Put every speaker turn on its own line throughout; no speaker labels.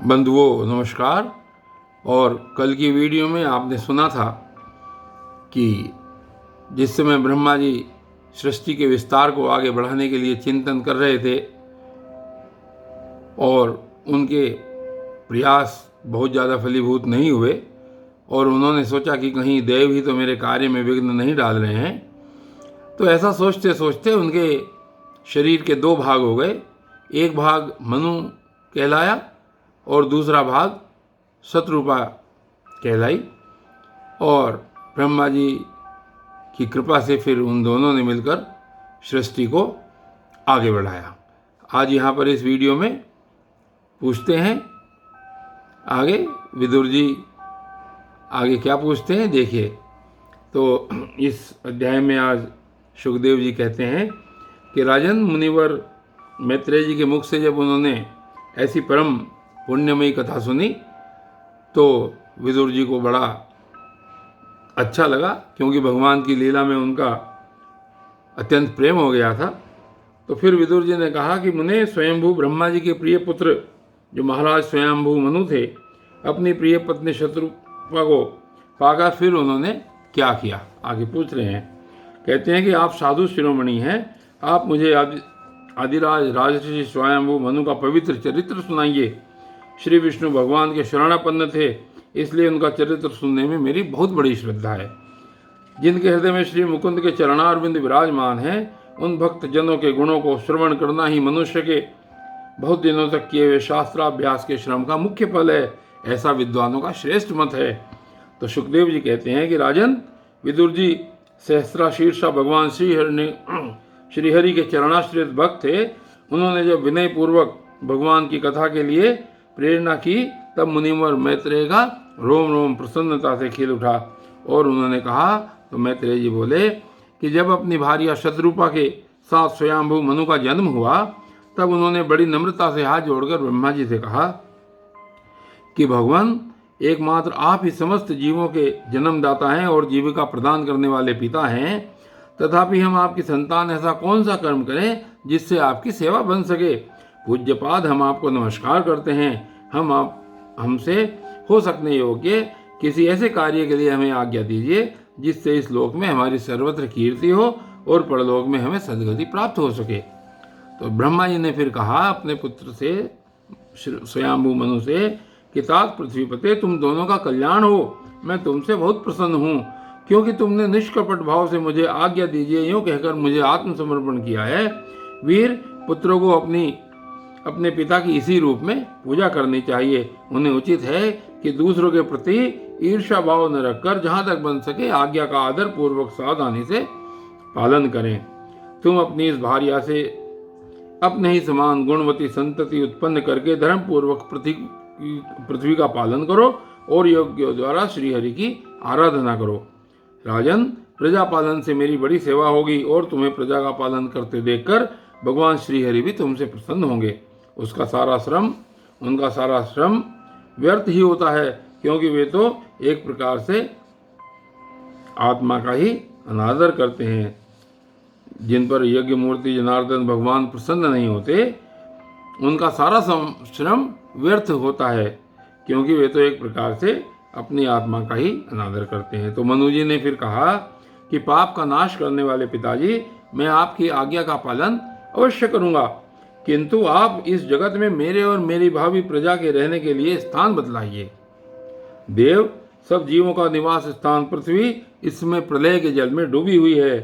बंधुओं नमस्कार। और कल की वीडियो में आपने सुना था कि जिस समय ब्रह्मा जी सृष्टि के विस्तार को आगे बढ़ाने के लिए चिंतन कर रहे थे और उनके प्रयास बहुत ज़्यादा फलीभूत नहीं हुए और उन्होंने सोचा कि कहीं देव ही तो मेरे कार्य में विघ्न नहीं डाल रहे हैं। तो ऐसा सोचते सोचते उनके शरीर के दो भाग हो गए। एक भाग मनु कहलाया और दूसरा भाग शत्रुपा कहलाई। और ब्रह्मा जी की कृपा से फिर उन दोनों ने मिलकर सृष्टि को आगे बढ़ाया। आज यहाँ पर इस वीडियो में पूछते हैं आगे विदुर जी आगे क्या पूछते हैं, देखिए। तो इस अध्याय में आज सुखदेव जी कहते हैं कि राजन, मुनिवर मैत्रेय जी के मुख से जब उन्होंने ऐसी परम पुण्यमयी कथा सुनी तो विदुर जी को बड़ा अच्छा लगा, क्योंकि भगवान की लीला में उनका अत्यंत प्रेम हो गया था। तो फिर विदुर जी ने कहा कि मुने, स्वयंभू ब्रह्मा जी के प्रिय पुत्र जो महाराज स्वयंभू मनु थे, अपनी प्रिय पत्नी शत्रुपा को पाकर फिर उन्होंने क्या किया, आगे पूछ रहे हैं। कहते हैं कि आप साधु शिरोमणि हैं, आप मुझे आदिराज राजर्षि स्वयंभू मनु का पवित्र चरित्र सुनाइए। श्री विष्णु भगवान के शरणापन्न थे, इसलिए उनका चरित्र सुनने में मेरी बहुत बड़ी श्रद्धा है। जिनके हृदय में श्री मुकुंद के चरणारविंद विराजमान हैं, उन भक्त जनों के गुणों को श्रवण करना ही मनुष्य के बहुत दिनों तक किए हुए शास्त्राभ्यास के श्रम का मुख्य फल है, ऐसा विद्वानों का श्रेष्ठ मत है। तो सुखदेव जी कहते हैं कि राजन, विदुर जी सहस्राशीर्षा भगवान श्रीहरि के चरणाश्रित भक्त थे। उन्होंने जब विनय पूर्वक भगवान की कथा के लिए प्रेरणा की, तब मुनिवर मैत्रेय का रोम रोम प्रसन्नता से खिल उठा और उन्होंने कहा, तो मैत्रेय जी बोले कि जब अपनी भार्या शत्रुपा के साथ स्वयंभू मनु का जन्म हुआ, तब उन्होंने बड़ी नम्रता से हाथ जोड़कर ब्रह्मा जी से कहा कि भगवान, एकमात्र आप ही समस्त जीवों के जन्मदाता हैं और जीविका प्रदान करने वाले पिता हैं। तथापि हम आपकी संतान ऐसा कौन सा कर्म करें जिससे आपकी सेवा बन सके। पूज्यपाद, हम आपको नमस्कार करते हैं। हमसे हो सकने योग्य किसी ऐसे कार्य के लिए हमें आज्ञा दीजिए जिससे इस लोक में हमारी सर्वत्र कीर्ति हो और परलोक में हमें सद्गति प्राप्त हो सके। तो ब्रह्मा जी ने फिर कहा अपने पुत्र से, स्वयंभू मनु से, कि तात पृथ्वीपते, तुम दोनों का कल्याण हो। मैं तुमसे बहुत प्रसन्न हूँ, क्योंकि तुमने निष्कपट भाव से मुझे आज्ञा दीजिए यूँ कहकर मुझे आत्मसमर्पण किया है। वीर पुत्रों को अपने पिता की इसी रूप में पूजा करनी चाहिए। उन्हें उचित है कि दूसरों के प्रति ईर्ष्या भाव न रखकर जहाँ तक बन सके आज्ञा का आदर पूर्वक सावधानी से पालन करें। तुम अपनी इस भार्या से अपने ही समान गुणवती संतति उत्पन्न करके धर्म पूर्वक पृथ्वी का पालन करो और योग्यों द्वारा श्रीहरि की आराधना करो। राजन, प्रजा पालन से मेरी बड़ी सेवा होगी और तुम्हें प्रजा का पालन करते देखकर भगवान श्रीहरि भी तुमसे प्रसन्न होंगे। उनका सारा श्रम व्यर्थ ही होता है, क्योंकि वे तो एक प्रकार से आत्मा का ही अनादर करते हैं। जिन पर यज्ञ मूर्ति जनार्दन भगवान प्रसन्न नहीं होते, उनका सारा श्रम व्यर्थ होता है, क्योंकि वे तो एक प्रकार से अपनी आत्मा का ही अनादर करते हैं। तो मनु जी ने फिर कहा कि पाप का नाश करने वाले पिताजी, मैं आपकी आज्ञा का पालन अवश्य करूंगा, किंतु आप इस जगत में मेरे और मेरी भावी प्रजा के रहने के लिए स्थान बतलाइए। देव, सब जीवों का निवास स्थान पृथ्वी इसमें प्रलय के जल में डूबी हुई है।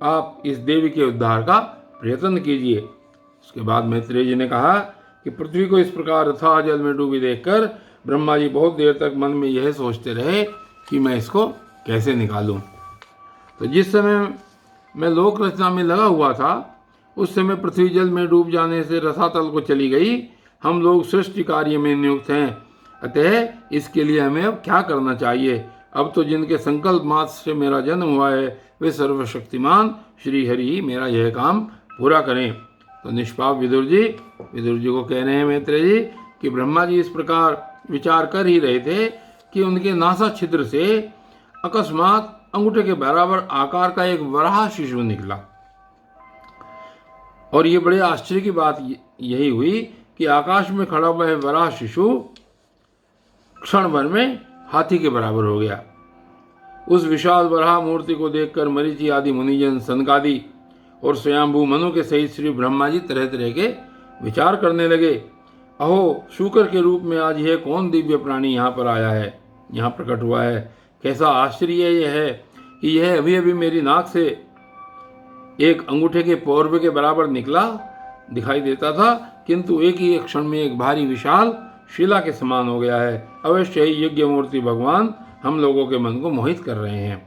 आप इस देवी के उद्धार का प्रयत्न कीजिए। उसके बाद मैत्रेय जी ने कहा कि पृथ्वी को इस प्रकार अथाह जल में डूबी देखकर ब्रह्मा जी बहुत देर तक मन में यह सोचते रहे कि मैं इसको कैसे निकालूं। तो जिस समय मैं लोक रचना में लगा हुआ था, उस समय पृथ्वी जल में डूब जाने से रसातल को चली गई। हम लोग सृष्टि कार्य में नियुक्त हैं, अतः इसके लिए हमें अब क्या करना चाहिए। अब तो जिनके संकल्प मात्र से मेरा जन्म हुआ है, वे सर्वशक्तिमान श्री हरि ही मेरा यह काम पूरा करें। तो निष्पाप विदुर जी को कह रहे हैं मैत्रेय जी कि ब्रह्मा जी इस प्रकार विचार कर ही रहे थे कि उनके नासा छिद्र से अकस्मात अंगूठे के बराबर आकार का एक वराह शिशु निकला। और ये बड़े आश्चर्य की बात यही हुई कि आकाश में खड़ा हुआ है वराह शिशु क्षण भर में हाथी के बराबर हो गया। उस विशाल वराह मूर्ति को देखकर मरीचि आदि मुनिजन, सनकादि और स्वयंभू मनु के सहित श्री ब्रह्मा जी तरह तरह के विचार करने लगे। अहो, शूकर के रूप में आज यह कौन दिव्य प्राणी यहाँ पर आया है, यहाँ प्रकट हुआ है। कैसा आश्चर्य यह है कि यह अभी अभी मेरी नाक से एक अंगूठे के पौर्व के बराबर निकला दिखाई देता था, किंतु एक ही क्षण में एक भारी विशाल शिला के समान हो गया है। अवश्य ही यज्ञ मूर्ति भगवान हम लोगों के मन को मोहित कर रहे हैं।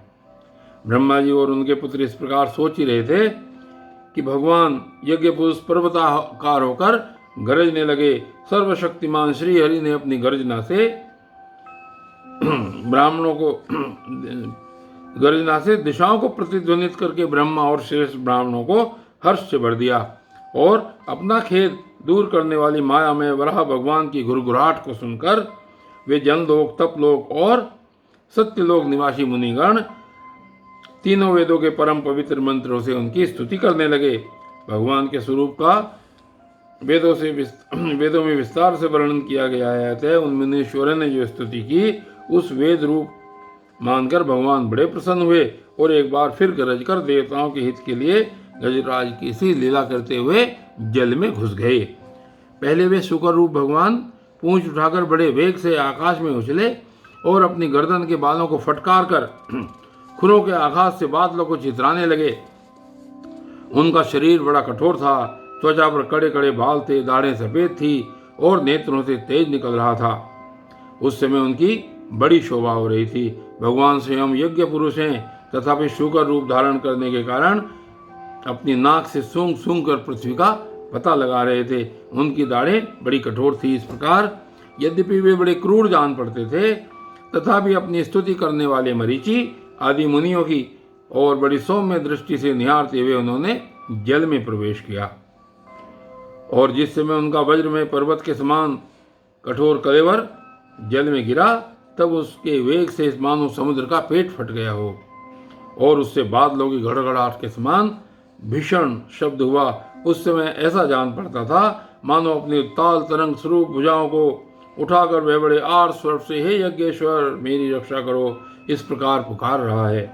ब्रह्मा जी और उनके पुत्र इस प्रकार सोच ही रहे थे कि भगवान यज्ञ पुरुष पर्वताकार होकर गरजने लगे। सर्वशक्तिमान श्री हरि ने अपनी गर्जना से दिशाओं को प्रतिध्वनित करके ब्रह्मा और श्रेष्ठ ब्राह्मणों को हर्ष से भर दिया और अपना खेद दूर करने वाली माया में वराह भगवान की घुरघुराहट को सुनकर वे जनलोक, तपलोक और सत्यलोक निवासी मुनिगण तीनों वेदों के परम पवित्र मंत्रों से उनकी स्तुति करने लगे। भगवान के स्वरूप का वेदों में विस्तार से वर्णन किया गया है। अतः उन मुनीश्वरों ने जो स्तुति की उस वेद रूप मानकर भगवान बड़े प्रसन्न हुए और एक बार फिर गरज कर देवताओं के हित के लिए गजराज की सी लीला करते हुए जल में घुस गए। पहले वे शुकर रूप भगवान पूंछ उठाकर बड़े वेग से आकाश में उछले और अपनी गर्दन के बालों को फटकार कर खुरों के आघात से बादलों को चितराने लगे। उनका शरीर बड़ा कठोर था, त्वचा पर कड़े कड़े बाल थे, दाढ़ें सफेद थी और नेत्रों से तेज निकल रहा था। उस समय उनकी बड़ी शोभा हो रही थी। भगवान स्वयं यज्ञ पुरुष हैं, तथापि शुकर रूप धारण करने के कारण अपनी नाक से सूंघ सूंघ कर पृथ्वी का पता लगा रहे थे। उनकी दाढ़ें बड़ी कठोर थी। इस प्रकार यद्यपि वे बड़े क्रूर जान पड़ते थे, तथापि अपनी स्तुति करने वाले मरीचि आदि मुनियों की और बड़ी सौम्य दृष्टि से निहारते हुए उन्होंने जल में प्रवेश किया। और जिस समय उनका वज्र में पर्वत के समान कठोर कलेवर जल में गिरा, तब उसके वेग से मानो समुद्र का पेट फट गया हो और उससे बादलों की गड़गड़ाहट के समान भीषण शब्द हुआ। उस समय ऐसा जान पड़ता था मानो अपनी उत्ताल तरंग स्वरूप भुजाओं को उठाकर वह बड़े आर स्वर से हे यज्ञेश्वर मेरी रक्षा करो इस प्रकार पुकार रहा है।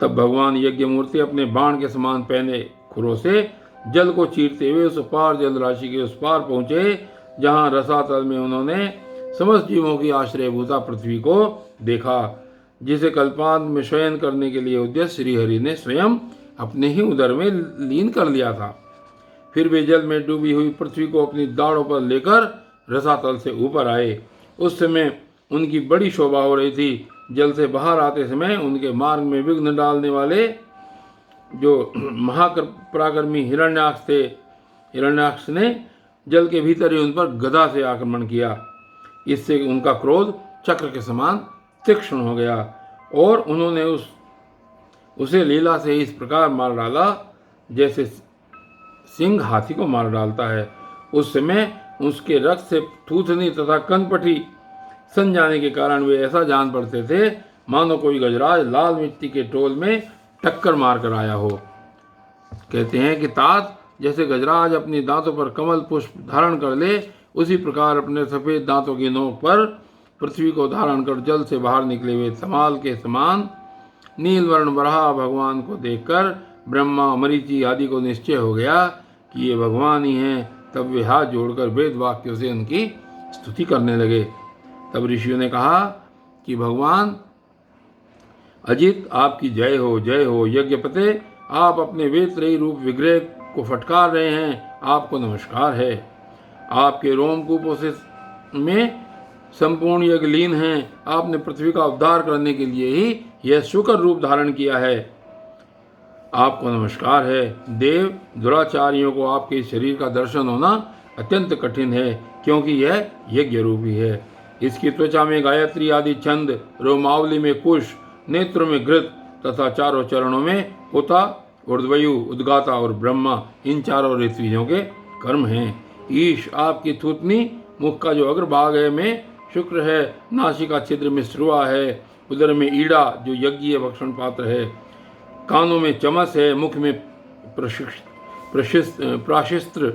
तब भगवान यज्ञ मूर्ति अपने बाण के समान पहने खुरों से जल को चीरते हुए उस पार जल राशि के उस पार पहुंचे जहां रसातल में उन्होंने समस्त जीवों की आश्रयभूता पृथ्वी को देखा, जिसे कल्पांत में शयन करने के लिए उद्यत श्री हरि ने स्वयं अपने ही उदर में लीन कर लिया था। फिर वे जल में डूबी हुई पृथ्वी को अपनी दाढ़ों पर लेकर रसातल से ऊपर आए। उस समय उनकी बड़ी शोभा हो रही थी। जल से बाहर आते समय उनके मार्ग में विघ्न डालने वाले जो महापराक्रमी हिरण्याक्ष थे, हिरण्याक्ष ने जल के भीतर ही उन पर गदा से आक्रमण किया। इससे उनका क्रोध चक्र के समान तीक्ष्ण हो गया और उन्होंने उसे लीला से इस प्रकार मार डाला जैसे सिंह हाथी को मार डालता है। उस समय उसके रक्त से थूथनी तथा कनपटी सन जाने के कारण वे ऐसा जान पड़ते थे मानो कोई गजराज लाल मिट्टी के टोल में टक्कर मार कर आया हो। कहते हैं कि तात जैसे गजराज अपनी दांतों पर कमल पुष्प धारण कर ले, उसी प्रकार अपने सफ़ेद दांतों की नोक पर पृथ्वी को धारण कर जल से बाहर निकले हुए तमाल के समान नीलवर्ण वराह भगवान को देखकर ब्रह्मा मरीचि आदि को निश्चय हो गया कि ये भगवान ही हैं। तब वे हाथ जोड़कर वेद वाक्यों से उनकी स्तुति करने लगे। तब ऋषियों ने कहा कि भगवान अजित आपकी जय हो यज्ञपते, आप अपने वेदत्रयी रूप विग्रह को फटकार रहे हैं, आपको नमस्कार है। आपके रोमकूपों से में संपूर्ण यज्ञ लीन हैं। आपने पृथ्वी का उद्धार करने के लिए ही यह शुकर रूप धारण किया है, आपको नमस्कार है। देव दुराचारियों को आपके इस शरीर का दर्शन होना अत्यंत कठिन है, क्योंकि यह यज्ञ रूपी है। इसकी त्वचा में गायत्री आदि छंद, रोमावली में कुश, नेत्रों में घृत तथा चारों चरणों में होता, ऊर्ध्वयु, उद्गाता और ब्रह्मा, इन चारों ऋत्विजों के कर्म हैं। ईश आपकी थूथनी, मुख का जो अग्रभाग है में शुक्र है, नासिका छिद्र में श्रुआ है, उदर में ईड़ा जो यज्ञीय भक्षण पात्र है, कानों में चमस है, मुख में प्राशिस्त्र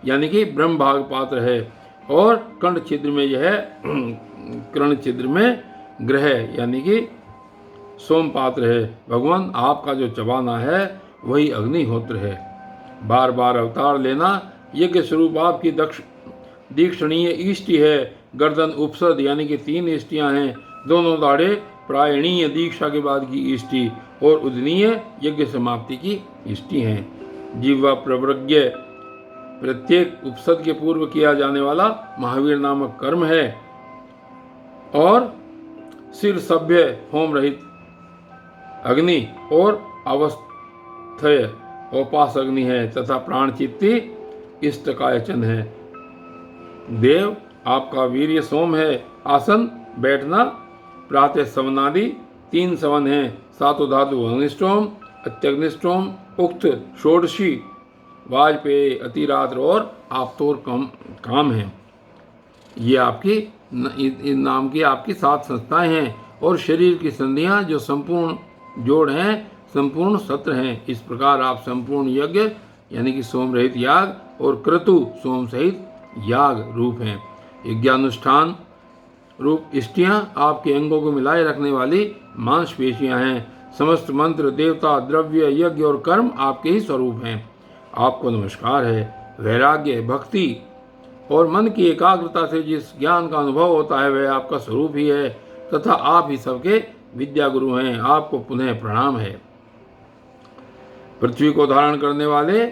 यानी कि ब्रह्म भाग पात्र है, और कर्ण छिद्र में यह कर्ण छिद्र में ग्रह यानी कि सोम पात्र है। भगवान आपका जो चबाना है वही अग्निहोत्र है। बार बार अवतार लेना यज्ञ स्वरूप आपकी दीक्षणीय इष्टि है। गर्दन उपसद यानी कि 3 इष्टियां हैं। दोनों दाढ़े प्रायणीय दीक्षा के बाद की इष्टि और उदनीय यज्ञ समाप्ति की इष्टि हैं। जिह्वा प्रवृज्ञ प्रत्येक उपसद के पूर्व किया जाने वाला महावीर नामक कर्म है, और सिर सभ्य होम रहित अग्नि और अवस्थय औपास अग्नि है, तथा प्राण चित्ती इष्टकायचन है। देव आपका वीर्य सोम है। आसन बैठना प्रातः सवनादि 3 सवन हैं। 7 धातु अग्निष्टोम, अत्यग्निष्टोम, उक्त षोडशी वाजपेय, अतिरात्र और आप्तोर काम है। ये आपकी इन नाम की आपकी 7 संस्थाएं हैं, और शरीर की संधियां जो संपूर्ण जोड़ हैं, संपूर्ण सत्र हैं। इस प्रकार आप संपूर्ण यज्ञ यानी कि सोम रहित याग और क्रतु सोम सहित याग रूप हैं। यज्ञानुष्ठान रूप इष्टियां आपके अंगों को मिलाए रखने वाली मांसपेशियां हैं। समस्त मंत्र, देवता, द्रव्य, यज्ञ और कर्म आपके ही स्वरूप हैं। आपको नमस्कार है। वैराग्य, भक्ति और मन की एकाग्रता से जिस ज्ञान का अनुभव होता है वह आपका स्वरूप ही है, तथा आप ही सबके विद्या गुरु हैं। आपको पुनः प्रणाम है। पृथ्वी को धारण करने वाले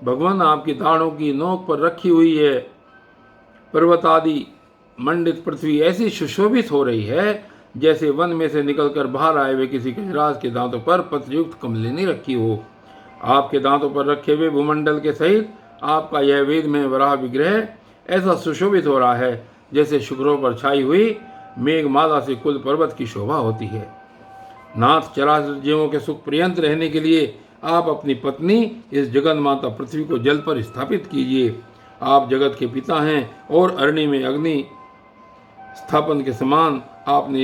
भगवान आपकी दाढ़ों की नोक पर रखी हुई है। पर्वत आदि मंडित पृथ्वी ऐसी सुशोभित हो रही है जैसे वन में से निकलकर बाहर आए हुए किसी गजराज के दांतों पर पत्रयुक्त कमलिनी रखी हो। आपके दांतों पर रखे हुए भूमंडल के सहित आपका यह वेद में वराह विग्रह ऐसा सुशोभित हो रहा है जैसे शुक्रों पर छाई हुई मेघमाला से कुल पर्वत की शोभा होती है। नाथ, चराचर जीवों के सुख पर्यंत रहने के लिए आप अपनी पत्नी इस जगन माता पृथ्वी को जल पर स्थापित कीजिए। आप जगत के पिता हैं, और अरण्य में अग्नि स्थापन के समान आपने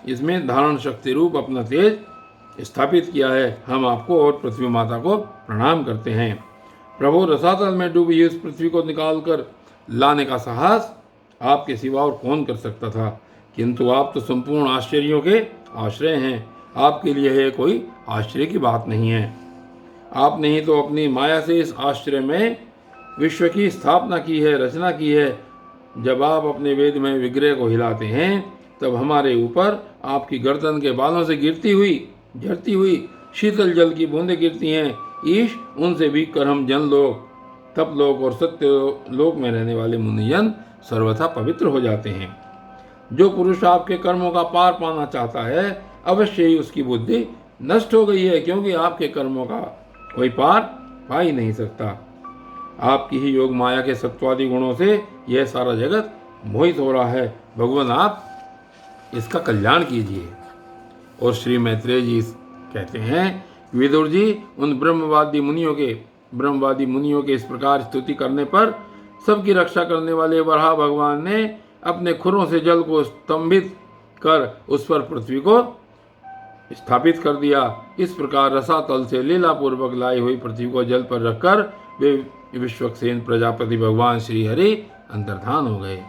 इसमें धारण शक्ति रूप अपना तेज स्थापित किया है। हम आपको और पृथ्वी माता को प्रणाम करते हैं। प्रभु, रसातल में डूबी इस पृथ्वी को निकालकर लाने का साहस आपके सिवा और कौन कर सकता था, किंतु आप तो संपूर्ण आश्चर्यों के आश्रय हैं। आपके लिए यह कोई आश्चर्य की बात नहीं है। आपने ही तो अपनी माया से इस आश्चर्य में विश्व की स्थापना की है, रचना की है। जब आप अपने वेद में विग्रह को हिलाते हैं तब हमारे ऊपर आपकी गर्दन के बालों से झरती हुई शीतल जल की बूंदें गिरती हैं। ईश, उनसे भीग कर हम जनलोक, तपलोक और सत्य लोक में रहने वाले मुनिजन सर्वथा पवित्र हो जाते हैं। जो पुरुष आपके कर्मों का पार पाना चाहता है अवश्य ही उसकी बुद्धि नष्ट हो गई है, क्योंकि आपके कर्मों का कोई पार पा ही नहीं सकता। आपकी ही योग माया के सत्वादि गुणों से यह सारा जगत मोहित हो रहा है। भगवान, आप इसका कल्याण कीजिए। और श्री मैत्रेय जी कहते हैं, विदुर जी, उन ब्रह्मवादी मुनियों के इस प्रकार स्तुति करने पर सबकी रक्षा करने वाले वराह भगवान ने अपने खुरों से जल को स्तंभित कर उस पर पृथ्वी को स्थापित कर दिया। इस प्रकार रसातल से लीलापूर्वक लाई हुई पृथ्वी को जल पर रखकर वे विश्वक्सेन प्रजापति भगवान श्री हरि अंतर्धान हो गए।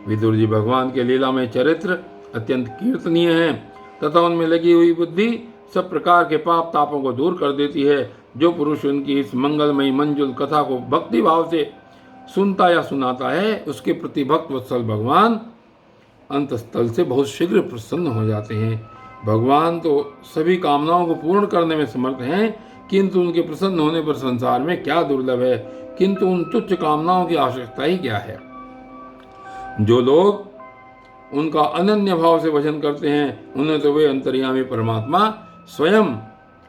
विदुर जी भगवान के लीलामय चरित्र अत्यंत कीर्तनीय हैं, तथा उनमें लगी हुई बुद्धि सब प्रकार के पाप तापों को दूर कर देती है। जो पुरुष उनकी इस मंगलमयी मंजुल कथा को भक्ति भाव से सुनता या सुनाता है, उसके प्रति भक्त वत्सल भगवान अंतस्थल से बहुत शीघ्र प्रसन्न हो जाते हैं। भगवान तो सभी कामनाओं को पूर्ण करने में समर्थ हैं, किंतु उनके प्रसन्न होने पर संसार में क्या दुर्लभ है, किंतु उन तुच्छ कामनाओं की आवश्यकता ही क्या है। जो लोग उनका अनन्य भाव से भजन करते हैं उन्हें तो वे अंतर्यामी परमात्मा स्वयं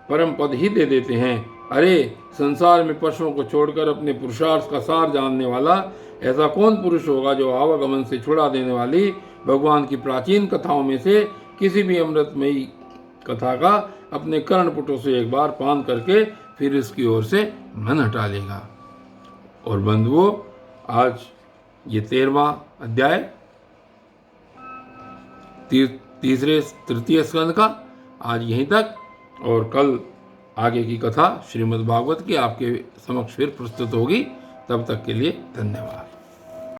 परम पद ही दे देते हैं। अरे, संसार में पशुओं को छोड़कर अपने पुरुषार्थ का सार जानने वाला ऐसा कौन पुरुष होगा जो आवागमन से छुड़ा देने वाली भगवान की प्राचीन कथाओं में से किसी भी अमृतमयी कथा का अपने कर्णपुटों से एक बार पान करके फिर इसकी ओर से मन हटा लेगा। और बंधुओं, आज ये 13वां अध्याय तृतीय स्कंद का आज यहीं तक, और कल आगे की कथा श्रीमद् भागवत की आपके समक्ष फिर प्रस्तुत होगी। तब तक के लिए धन्यवाद।